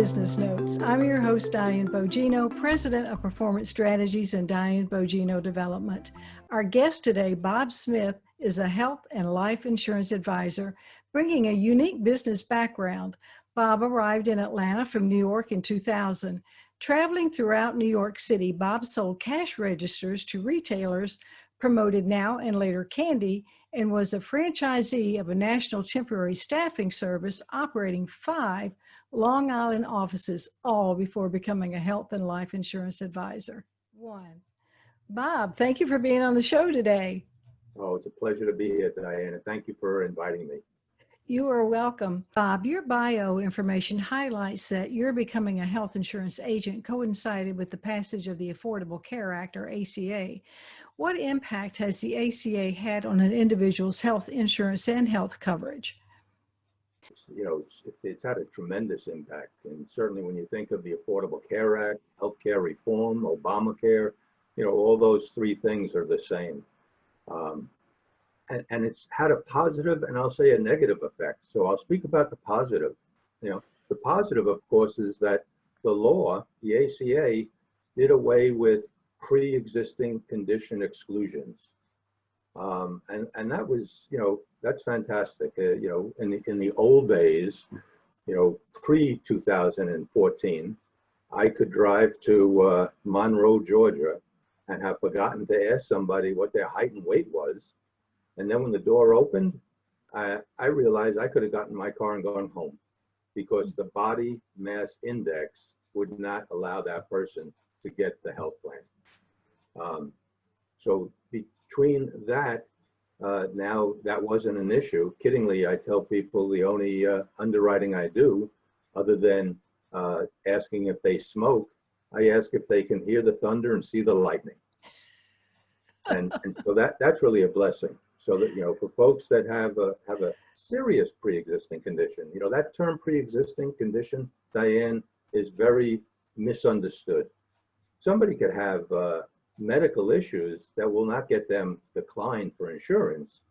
Business Notes. I'm your host, Diane Bogino, President of Performance Strategies and Diane Bogino Development. Our guest today, Bob Smith, is a health and life insurance advisor, bringing a unique business background. Bob arrived in Atlanta from New York in 2000. Traveling throughout New York City, Bob sold cash registers to retailers, promoted Now and Later Candy, and was a franchisee of a national temporary staffing service operating 5 Long Island offices, all before becoming a health and life insurance advisor. Bob, thank you for being on the show today. Oh, it's a pleasure to be here, Diana. Thank you for inviting me. You are welcome. Bob, your bio information highlights that your becoming a health insurance agent coincided with the passage of the Affordable Care Act, or ACA. What impact has the ACA had on an individual's health insurance and health coverage? You know, it's had a tremendous impact. And certainly when you think of the Affordable Care Act, healthcare reform, Obamacare, you know, all those three things are the same. And it's had a positive and I'll say a negative effect. So I'll speak about the positive. You know, the positive, of course, is that the law, the ACA, did away with pre-existing condition exclusions. And that was, you know, that's fantastic. You know, in the old days, you know, pre-2014, I could drive to Monroe, Georgia, and have forgotten to ask somebody what their height and weight was. And then when the door opened, I realized I could have gotten in my car and gone home because the body mass index would not allow that person to get the health plan. So between that, now that wasn't an issue. Kiddingly, I tell people the only underwriting I do, other than asking if they smoke, I ask if they can hear the thunder and see the lightning. And so that's really a blessing. So that, you know, for folks that have a serious pre-existing condition, you know, that term pre-existing condition, Diane, is very misunderstood. Somebody could have medical issues that will not get them declined for insurance,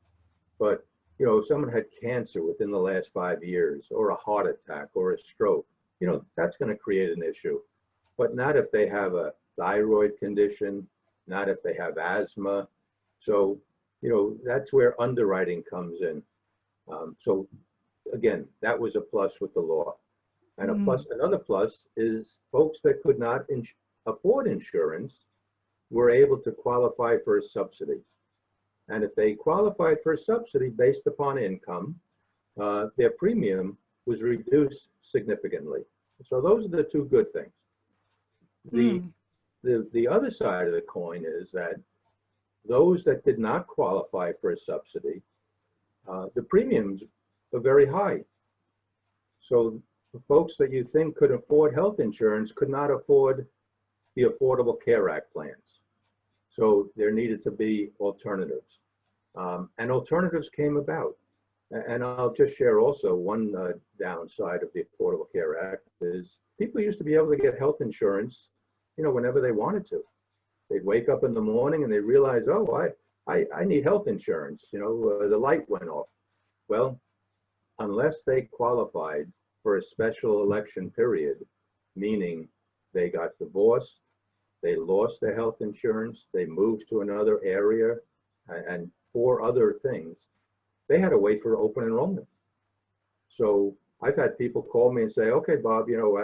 but, you know, if someone had cancer within the last 5 years, or a heart attack or a stroke, you know, that's going to create an issue, but not if they have a thyroid condition, not if they have asthma. So, you know, that's where underwriting comes in. So again, that was a plus with the law. And another plus is folks that could not afford insurance were able to qualify for a subsidy. And if they qualified for a subsidy based upon income, their premium was reduced significantly. So those are the two good things. The other side of the coin is that those that did not qualify for a subsidy, the premiums are very high. So the folks that you think could afford health insurance could not afford the Affordable Care Act plans. So there needed to be alternatives. And alternatives came about. And I'll just share also one downside of the Affordable Care Act is people used to be able to get health insurance, you know, whenever they wanted to. They'd wake up in the morning and they realize, oh, I need health insurance. You know, the light went off. Well, unless they qualified for a special election period, meaning they got divorced, they lost their health insurance, they moved to another area, and 4 other things, they had to wait for open enrollment. So I've had people call me and say, okay, Bob, you know,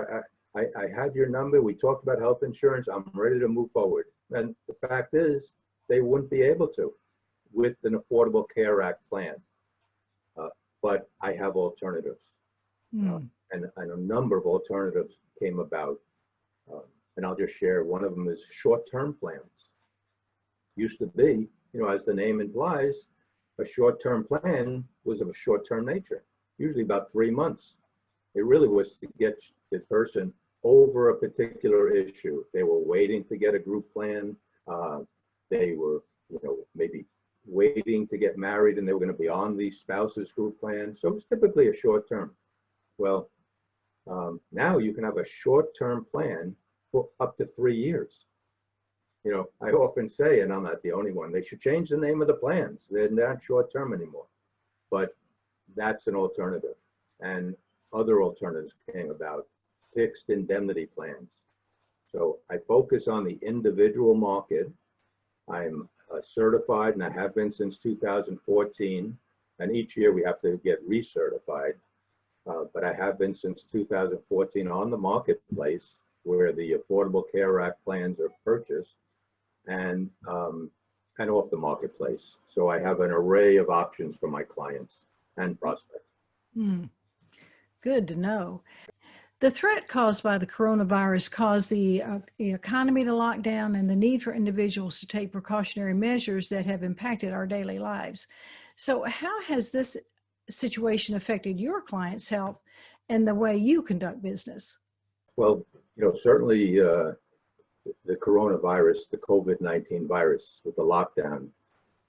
I had your number. We talked about health insurance. I'm ready to move forward. And the fact is, they wouldn't be able to with an Affordable Care Act plan. But I have alternatives. And a number of alternatives came about. And I'll just share, one of them is short-term plans. Used to be, you know, as the name implies, a short-term plan was of a short-term nature, usually about 3 months. It really was to get the person over a particular issue. They were waiting to get a group plan. They were, you know, maybe waiting to get married and they were going to be on the spouse's group plan. So it was typically a short term. Well, now you can have a short-term plan for up to 3 years. You know, I often say, and I'm not the only one, they should change the name of the plans. They're not short-term anymore. But that's an alternative. And other alternatives came about fixed indemnity plans. So I focus on the individual market. I'm certified, and I have been since 2014. And each year we have to get recertified. But I have been since 2014 on the marketplace where the Affordable Care Act plans are purchased, and off the marketplace. So I have an array of options for my clients and prospects. Good to know. The threat caused by the coronavirus caused the economy to lock down and the need for individuals to take precautionary measures that have impacted our daily lives. So how has this situation affected your clients' health and the way you conduct business? Well, certainly the coronavirus, the COVID-19 virus with the lockdown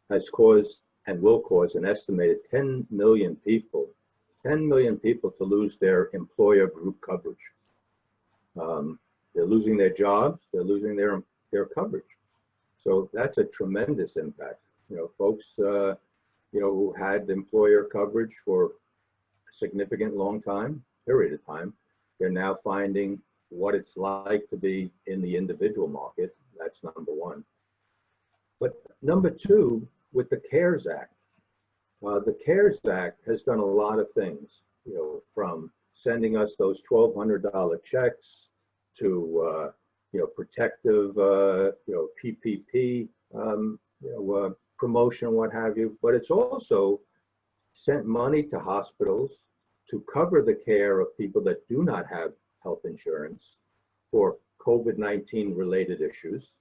has caused and will cause an estimated 10 million people to lose their employer group coverage. They're losing their jobs, they're losing their coverage. So that's a tremendous impact. Folks, who had employer coverage for a significant period of time, they're now finding what it's like to be in the individual market. That's number one. But number two, with the CARES Act, the CARES Act has done a lot of things, from sending us those $1,200 checks to, protective, PPP, promotion, what have you. But it's also sent money to hospitals to cover the care of people that do not have health insurance for COVID-19 related issues.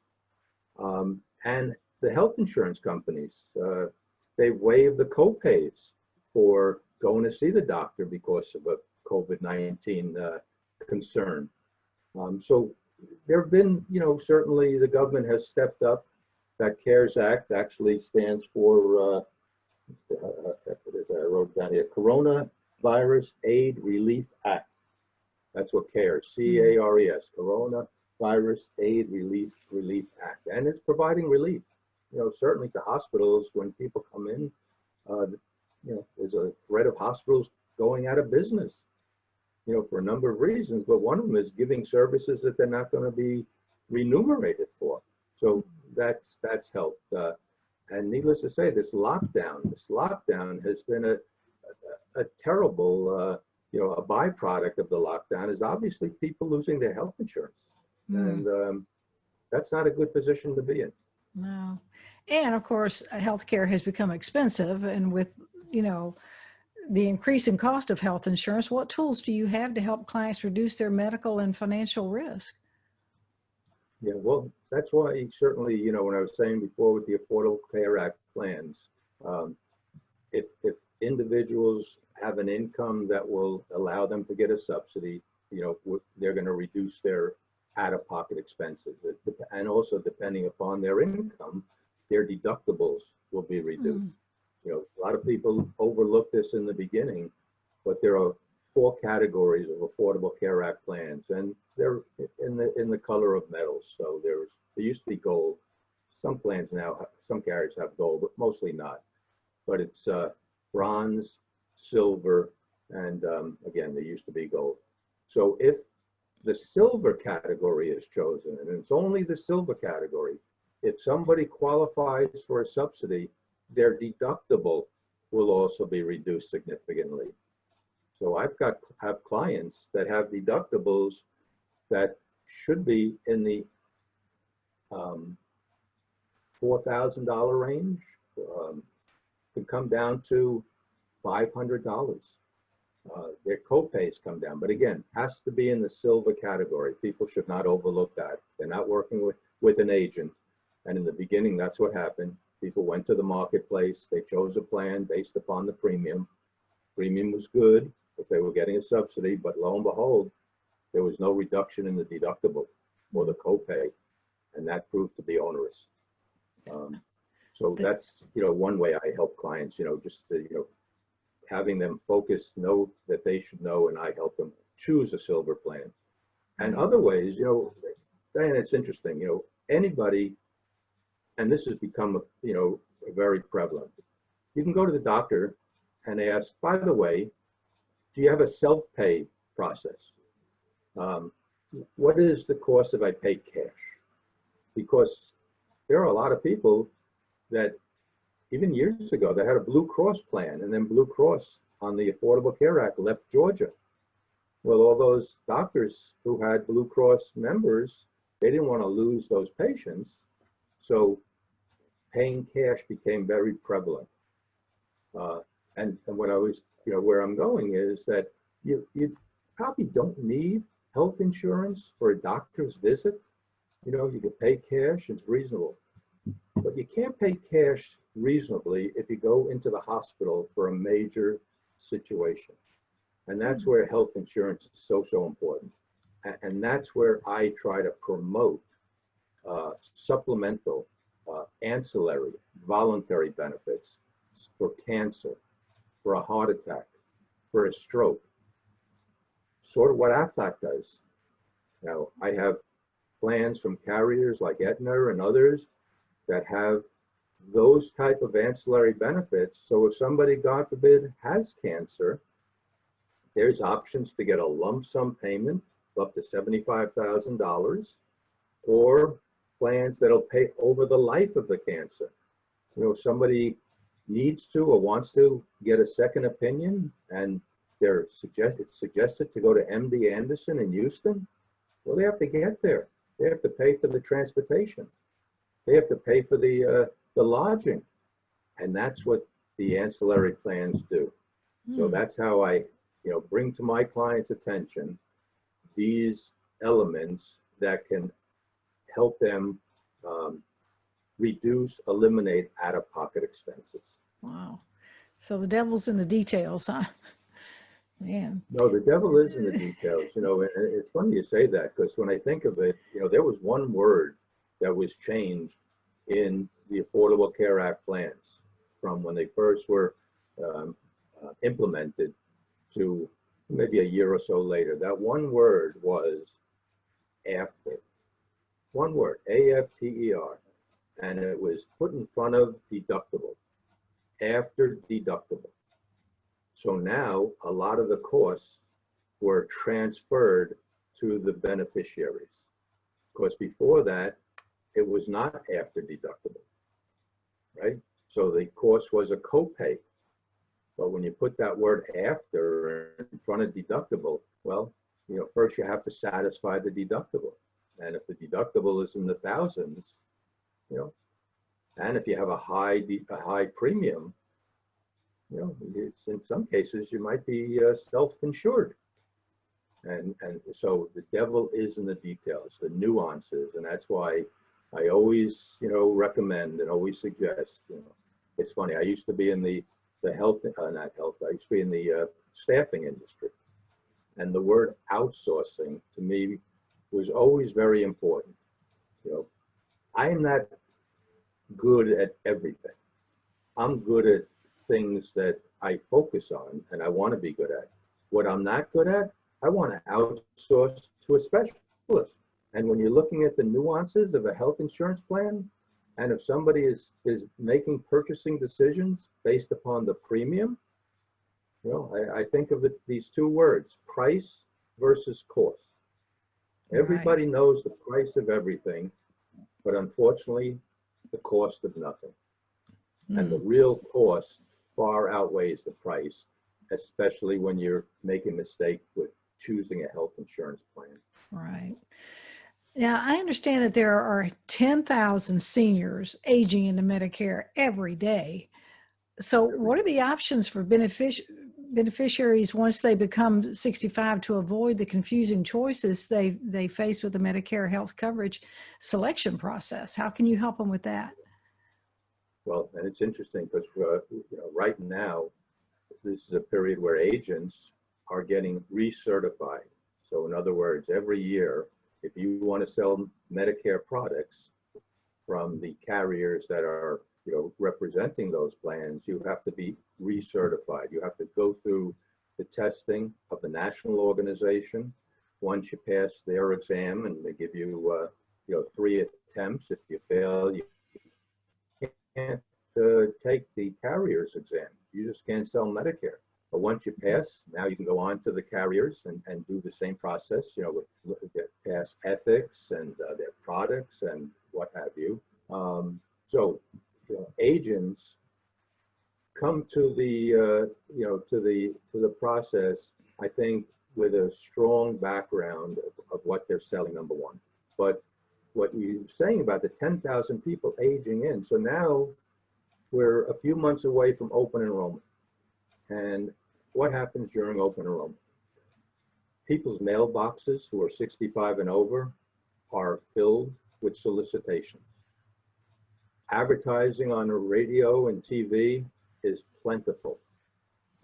And the health insurance companies, they waive the co-pays for going to see the doctor because of a COVID-19 concern. So there have been, certainly the government has stepped up. That CARES Act actually stands for, as I wrote down here, Coronavirus Aid Relief Act. That's what CARES, C-A-R-E-S, Coronavirus Aid Relief Act. And it's providing relief, certainly to hospitals when people come in. There's a threat of hospitals going out of business, for a number of reasons, but one of them is giving services that they're not going to be remunerated for. So that's helped. And needless to say, this lockdown has been a terrible, a byproduct of the lockdown is obviously people losing their health insurance. And that's not a good position to be in. No. And of course, healthcare has become expensive. And with, the increasing cost of health insurance, what tools do you have to help clients reduce their medical and financial risk? Yeah, well, that's why certainly, when I was saying before with the Affordable Care Act plans, if individuals have an income that will allow them to get a subsidy, they're going to reduce their out-of-pocket expenses. And also, depending upon their income, their deductibles will be reduced. A lot of people overlook this in the beginning, but there are 4 categories of Affordable Care Act plans, and they're in the color of metals. So there used to be gold. Some plans now, some carriers have gold, but mostly not. But it's bronze, silver, and again, there used to be gold. So if the silver category is chosen, and it's only the silver category, if somebody qualifies for a subsidy, their deductible will also be reduced significantly. So I've have clients that have deductibles that should be in the $4,000 range, could come down to $500. Their co-pays come down, but again, has to be in the silver category. People should not overlook that. They're not working with an agent. And in the beginning, that's what happened. People went to the marketplace. They chose a plan based upon the premium. Premium was good if they were getting a subsidy, but lo and behold, there was no reduction in the deductible or the copay, and that proved to be onerous. So that's, one way I help clients, just to, having them focus, know that they should know, and I help them choose a silver plan. And other ways, Diana, it's interesting, anybody, and this has become, very prevalent. You can go to the doctor and ask, by the way, do you have a self-pay process? What is the cost if I pay cash? Because there are a lot of people that even years ago that had a Blue Cross plan, and then Blue Cross on the Affordable Care Act left Georgia. Well, all those doctors who had Blue Cross members, they didn't want to lose those patients. So paying cash became very prevalent. And what I was, where I'm going is that you probably don't need health insurance for a doctor's visit. You can pay cash, it's reasonable. But you can't pay cash reasonably if you go into the hospital for a major situation. And that's where health insurance is so important. And that's where I try to promote supplemental, ancillary, voluntary benefits for cancer, for a heart attack, for a stroke. Sort of what Aflac does. Now, I have plans from carriers like Aetna and others that have those type of ancillary benefits. So if somebody, God forbid, has cancer, there's options to get a lump sum payment of up to $75,000, or plans that'll pay over the life of the cancer. Somebody needs to or wants to get a second opinion, and it's suggested to go to MD Anderson in Houston. Well, they have to get there. They have to pay for the transportation. They have to pay for the lodging. And that's what the ancillary plans do. So that's how I, bring to my clients' attention these elements that can help them reduce, eliminate out-of-pocket expenses. Wow. So the devil's in the details, huh? Man. No, the devil is in the details. And it's funny you say that, because when I think of it, there was one word that was changed in the Affordable Care Act plans from when they first were implemented to maybe a year or so later. That one word was after. One word, AFTER. And it was put in front of deductible, after deductible. So now a lot of the costs were transferred to the beneficiaries. Because before that, it was not after deductible, right? So the cost was a copay. But when you put that word after in front of deductible, well, first you have to satisfy the deductible. And if the deductible is in the thousands, and if you have a high premium, it's, in some cases you might be self-insured. And so the devil is in the details, the nuances, and that's why I always, recommend and always suggest. It's funny. I used to be in the health, not health. I used to be in the staffing industry, and the word outsourcing to me was always very important. I am not good at everything. I'm good at things that I focus on and I want to be good at. What I'm not good at, I want to outsource to a specialist. And when you're looking at the nuances of a health insurance plan, and if somebody is making purchasing decisions based upon the premium, I think of these two words, price versus cost. Everybody knows the price of everything, but unfortunately, the cost of nothing. And the real cost far outweighs the price, especially when you're making a mistake with choosing a health insurance plan. Right. Now, I understand that there are 10,000 seniors aging into Medicare every day. So what are the options for beneficiaries once they become 65 to avoid the confusing choices they face with the Medicare health coverage selection process? How can you help them with that? Well, and it's interesting because right now, this is a period where agents are getting recertified. So in other words, every year, if you want to sell Medicare products from the carriers that are representing those plans, you have to be recertified. You have to go through the testing of the national organization. Once you pass their exam, and they give you 3 attempts. If you fail, you can't take the carrier's exam. You just can't sell Medicare. But once you pass, now you can go on to the carriers and do the same process, get past ethics and their products and what have you. Agents come to the process, I think, with a strong background of what they're selling, number one. But what you're saying about the 10,000 people aging in, so now we're a few months away from open enrollment. And what happens during open enrollment? People's mailboxes who are 65 and over are filled with solicitations. Advertising on the radio and TV is plentiful.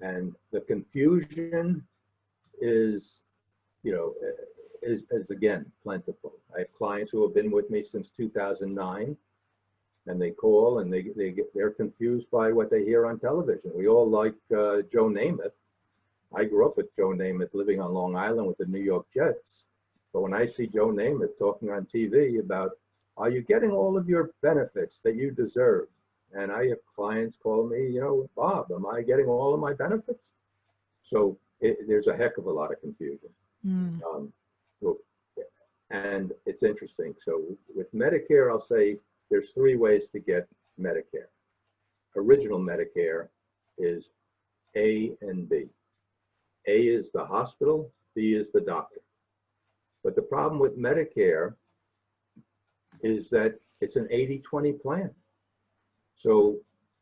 And the confusion is again plentiful. I have clients who have been with me since 2009, and they call and they're confused by what they hear on television. We all like Joe Namath. I grew up with Joe Namath living on Long Island with the New York Jets. But when I see Joe Namath talking on TV about, are you getting all of your benefits that you deserve? And I have clients call me, Bob, am I getting all of my benefits? So there's a heck of a lot of confusion. And it's interesting. So with Medicare, I'll say there's three ways to get Medicare. Original Medicare is A and B. A is the hospital, B is the doctor. But the problem with Medicare is that it's an 80-20 plan. So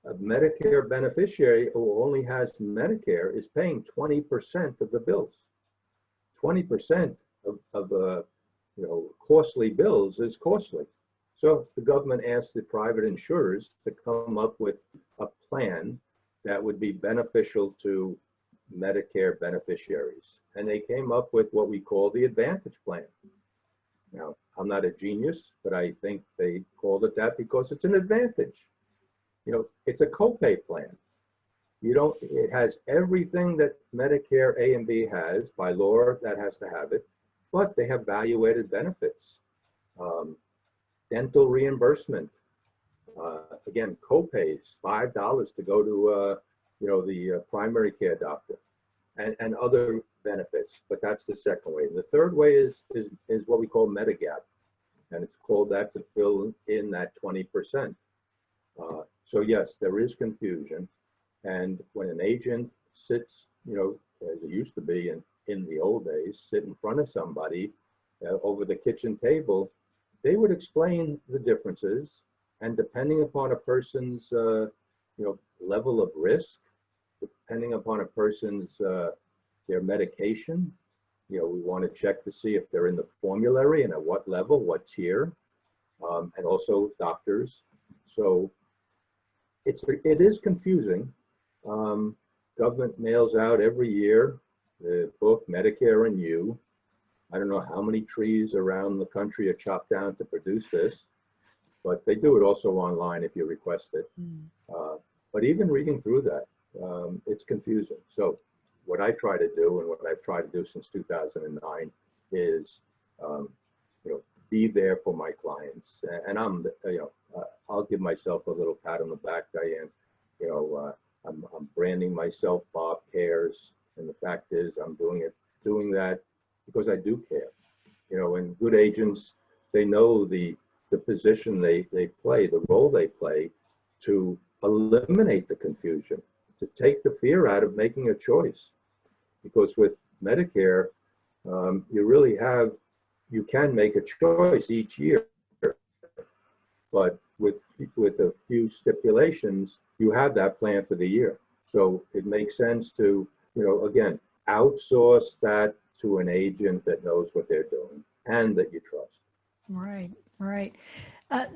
a Medicare beneficiary who only has Medicare is paying 20% of the bills. 20% of costly bills is costly. So the government asked the private insurers to come up with a plan that would be beneficial to Medicare beneficiaries. And they came up with what we call the Advantage Plan. Now, I'm not a genius, but I think they called it that because it's an advantage. It's a copay plan. It has everything that Medicare A and B has. By law, that has to have it, but they have value-added benefits. Dental reimbursement. Again, copays, $5 to go to the primary care doctor, and other benefits. But that's the second way. The third way is what we call Medigap, and it's called that to fill in that 20%. So yes, there is confusion, and when an agent sits, as it used to be in the old days, sit in front of somebody over the kitchen table, they would explain the differences, and depending upon a person's level of risk, depending upon a person's their medication, we want to check to see if they're in the formulary and at what level, what tier, and also doctors. So it is confusing. Government mails out every year the book Medicare and You. I don't know how many trees around the country are chopped down to produce this, but they do it also online if you request it. But even reading through that, it's confusing. So what I try to do, and what I've tried to do since 2009, is be there for my clients. And I'll give myself a little pat on the back, Diane. I'm branding myself Bob Cares, and the fact is I'm doing that because I do care. And good agents, they know the position they play, the role they play to eliminate the confusion, to take the fear out of making a choice. Because with Medicare, you can make a choice each year, but with a few stipulations, you have that plan for the year. So it makes sense to, again, outsource that to an agent that knows what they're doing and that you trust. Right, right.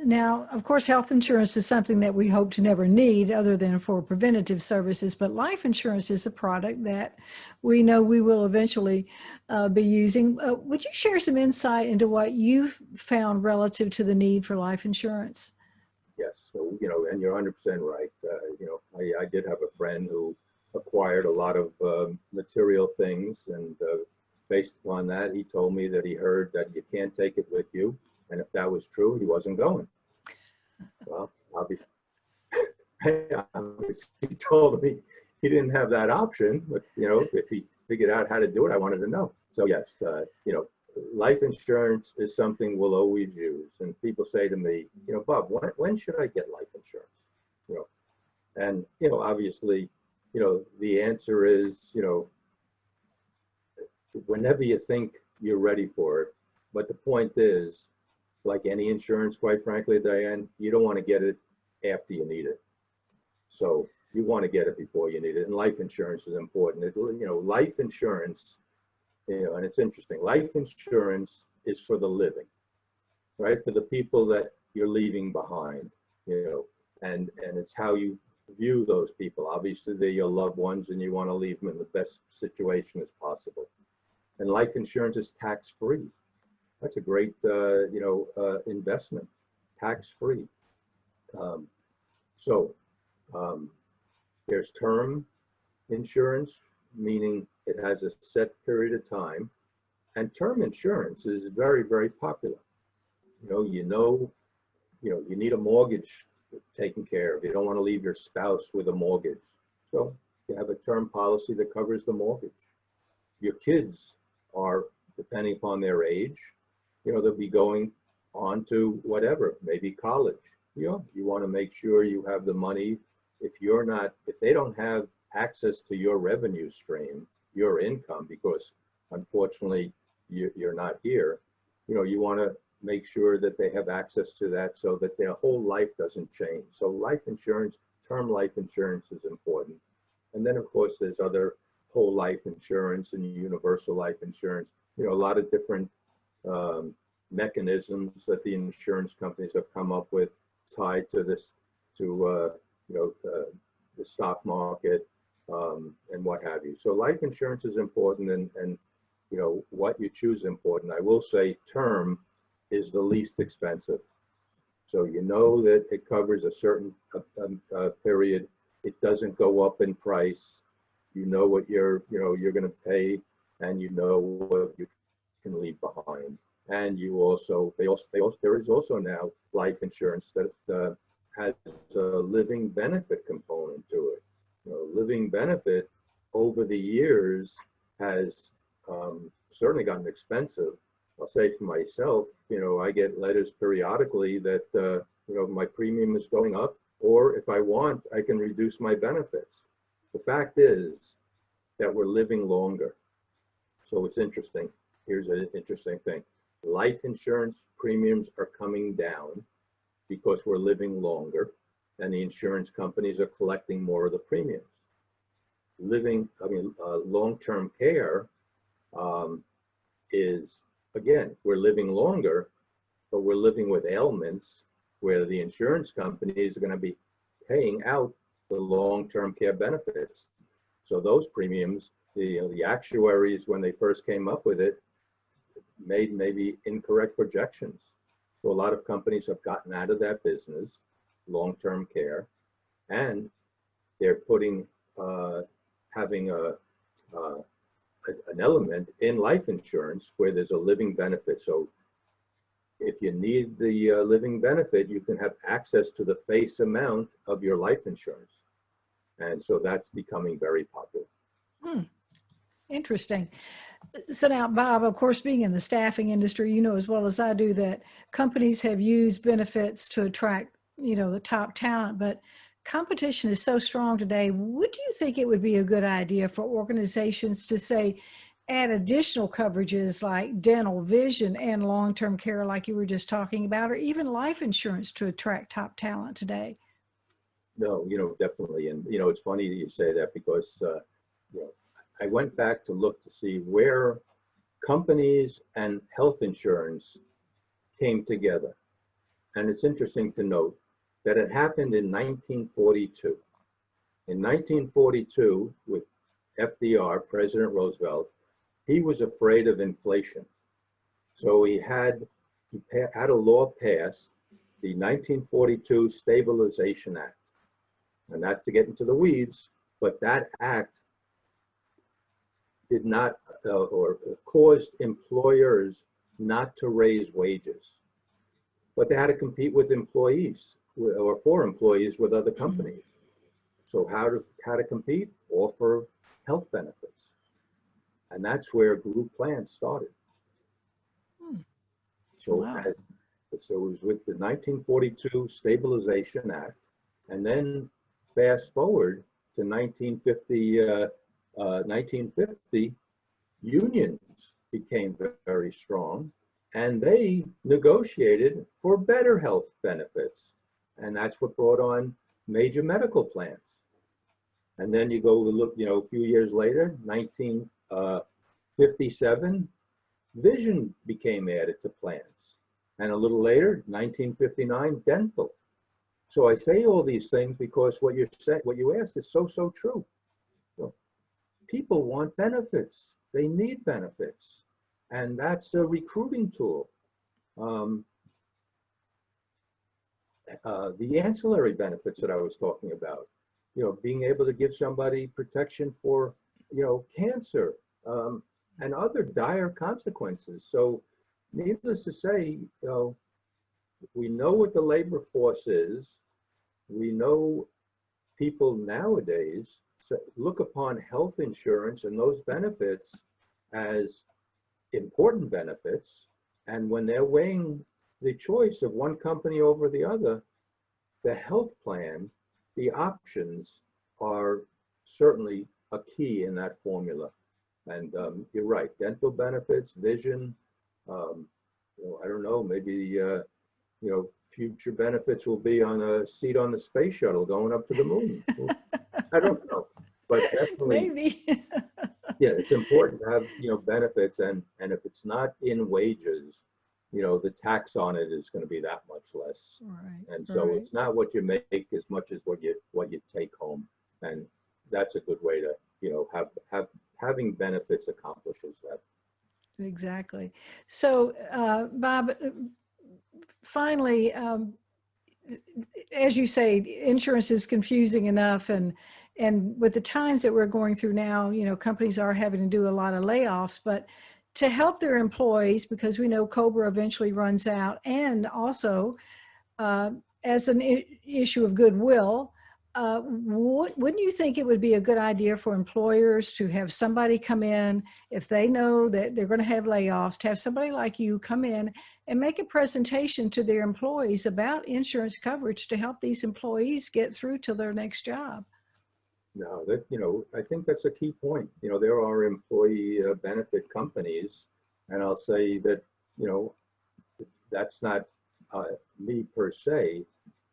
Now, of course, health insurance is something that we hope to never need other than for preventative services, but life insurance is a product that we know we will eventually be using. Would you share some insight into what you've found relative to the need for life insurance? Yes, so, and you're 100% right. I did have a friend who acquired a lot of material things, and based upon that, he told me that he heard that you can't take it with you. And if that was true, he wasn't going. Well, obviously, he told me he didn't have that option, but if he figured out how to do it, I wanted to know. So yes, life insurance is something we'll always use. And people say to me, Bob, when should I get life insurance? And obviously, the answer is, whenever you think you're ready for it. But the point is, like any insurance, quite frankly, Diane, you don't want to get it after you need it. So you want to get it before you need it. And life insurance is important. Life insurance, and it's interesting. Life insurance is for the living, right? For the people that you're leaving behind, and it's how you view those people. Obviously, they're your loved ones and you want to leave them in the best situation as possible. And life insurance is tax-free. That's a great, investment, tax-free. There's term insurance, meaning it has a set period of time. And term insurance is very, very popular. You need a mortgage taken care of. You don't want to leave your spouse with a mortgage. So you have a term policy that covers the mortgage. Your kids are, depending upon their age, they'll be going on to whatever, maybe college. You want to make sure you have the money. If they don't have access to your revenue stream, your income, because unfortunately you're not here, you want to make sure that they have access to that so that their whole life doesn't change. So life insurance, term life insurance is important. And then of course there's other whole life insurance and universal life insurance, a lot of different mechanisms that the insurance companies have come up with tied to this, the stock market and what have you. So life insurance is important, and what you choose is important. I will say term is the least expensive. So that it covers a certain period. It doesn't go up in price. What you're going to pay, and what you can leave behind. And there is also now life insurance that has a living benefit component to it. Living benefit over the years has certainly gotten expensive. I'll say for myself, I get letters periodically that my premium is going up, or if I want, I can reduce my benefits. The fact is that we're living longer. So it's interesting. Here's an interesting thing. Life insurance premiums are coming down because we're living longer, and the insurance companies are collecting more of the premiums. Long-term care is, again, we're living longer, but we're living with ailments where the insurance companies are going to be paying out the long-term care benefits. So those premiums, the actuaries, when they first came up with it, made maybe incorrect projections. So a lot of companies have gotten out of that business, long-term care, and they're putting, having an element in life insurance where there's a living benefit. So if you need the living benefit, you can have access to the face amount of your life insurance. And so that's becoming very popular. Interesting. So now, Bob, of course, being in the staffing industry, you know as well as I do that companies have used benefits to attract, the top talent, but competition is so strong today. Would you think it would be a good idea for organizations to say, add additional coverages like dental, vision, and long-term care like you were just talking about, or even life insurance to attract top talent today? No, definitely. And, it's funny that you say that because, I went back to look to see where companies and health insurance came together. And it's interesting to note that it happened in 1942. In 1942, with FDR, President Roosevelt, he was afraid of inflation. So he had a law passed, the 1942 Stabilization Act. And not to get into the weeds, but that act did not, or caused employers not to raise wages. But they had to compete with employees, or for employees with other companies. So how to compete? Offer health benefits. And that's where group plans started. Hmm. So, Wow. so it was with the 1942 Stabilization Act, and then fast forward to 1950, unions became very strong, and they negotiated for better health benefits. And that's what brought on major medical plans. And then you go look, a few years later, 1957, vision became added to plans. And a little later, 1959, dental. So I say all these things because what you asked is so true. So people want benefits. They need benefits. And that's a recruiting tool. Um, the ancillary benefits that I was talking about, being able to give somebody protection for, cancer, and other dire consequences. So needless to say, we know what the labor force is. We know people nowadays look upon health insurance and those benefits as important benefits. And when they're weighing the choice of one company over the other, the health plan, the options are certainly a key in that formula. And you're right, dental benefits, vision, I don't know, maybe, future benefits will be on a seat on the space shuttle going up to the moon. I don't know, but definitely, Maybe. yeah, it's important to have, benefits, and if it's not in wages, the tax on it is going to be that much less. Right. And so Right. it's not what you make as much as what you take home. And that's a good way to, having benefits accomplishes that. Exactly. So, Bob, finally, as you say, insurance is confusing enough, and with the times that we're going through now, companies are having to do a lot of layoffs, but to help their employees, because we know COBRA eventually runs out, and also uh, as an issue of goodwill, wouldn't you think it would be a good idea for employers to have somebody come in, if they know that they're going to have layoffs, to have somebody like you come in and make a presentation to their employees about insurance coverage to help these employees get through to their next job? No, I think that's a key point. There are employee benefit companies, and I'll say that, that's not me per se,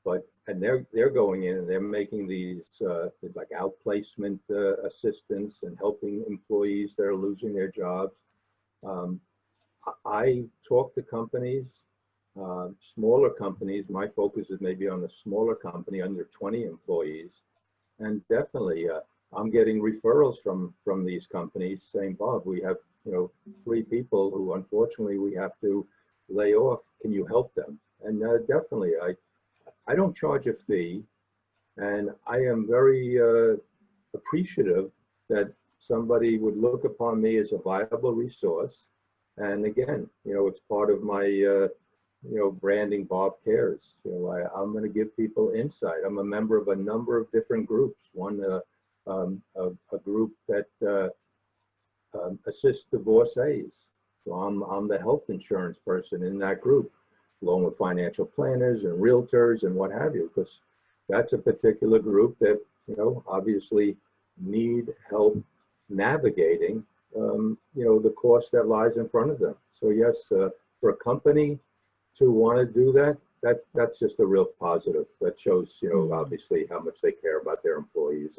but and they're going in and they're making these like outplacement assistance and helping employees that are losing their jobs. Um, I talk to companies, smaller companies. My focus is maybe on the smaller company under 20 employees, and definitely I'm getting referrals from these companies saying, Bob, we have 3 people who unfortunately we have to lay off. Can you help them? And definitely, I don't charge a fee, and I am very appreciative that somebody would look upon me as a viable resource. And again, it's part of my branding. Bob Cares. I'm going to give people insight. I'm a member of a number of different groups. One, a group that assists divorcees. So I'm the health insurance person in that group, along with financial planners and realtors and what have you, because that's a particular group that, obviously need help navigating, the cost that lies in front of them. So yes, for a company to want to do that's just a real positive. That shows, obviously how much they care about their employees,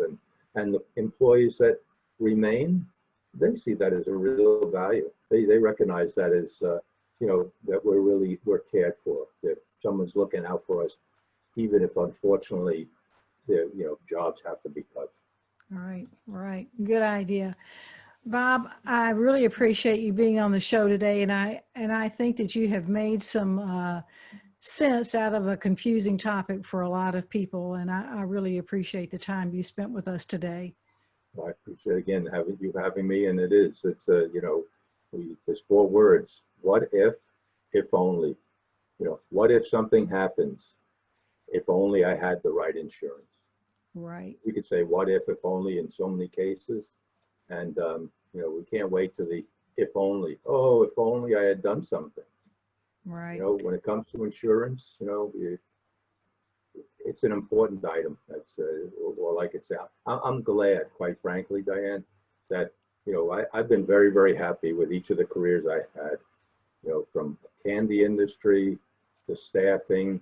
and the employees that remain, they see that as a real value. They recognize that as, that we're cared for, that someone's looking out for us, even if unfortunately their, jobs have to be cut. Right, right. Good idea. Bob, I really appreciate you being on the show today, and I think that you have made some sense out of a confusing topic for a lot of people, and I really appreciate the time you spent with us today. I appreciate again having me, and it's there's 4 words: what if only. What if something happens? If only I had the right insurance. Right. We could say what if only in so many cases. And, we can't wait to the if only. Oh, if only I had done something. Right. When it comes to insurance, it's an important item. That's, or like it's out. I'm glad, quite frankly, Diane, that, I've been very, very happy with each of the careers I had, from candy industry to staffing,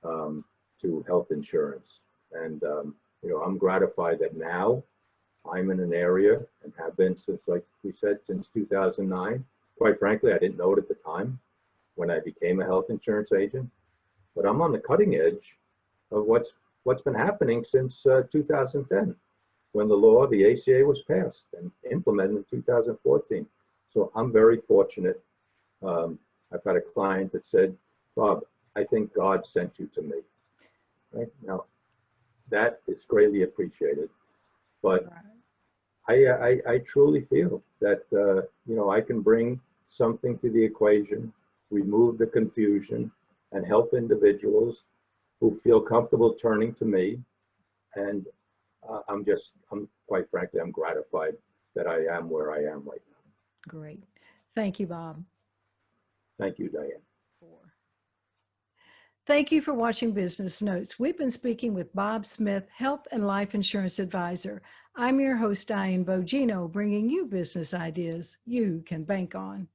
to health insurance. And, I'm gratified that now I'm in an area and have been since, like we said, since 2009. Quite frankly, I didn't know it at the time when I became a health insurance agent, but I'm on the cutting edge of what's been happening since 2010, when the law, the ACA, was passed and implemented in 2014. So I'm very fortunate. I've had a client that said, Bob, I think God sent you to me. Right? Now, that is greatly appreciated. But I truly feel that, I can bring something to the equation, remove the confusion, and help individuals who feel comfortable turning to me. And I'm quite frankly, I'm gratified that I am where I am right now. Great. Thank you, Bob. Thank you, Diane. Thank you for watching Business Notes. We've been speaking with Bob Smith, Health and Life Insurance Advisor. I'm your host, Diane Bogino, bringing you business ideas you can bank on.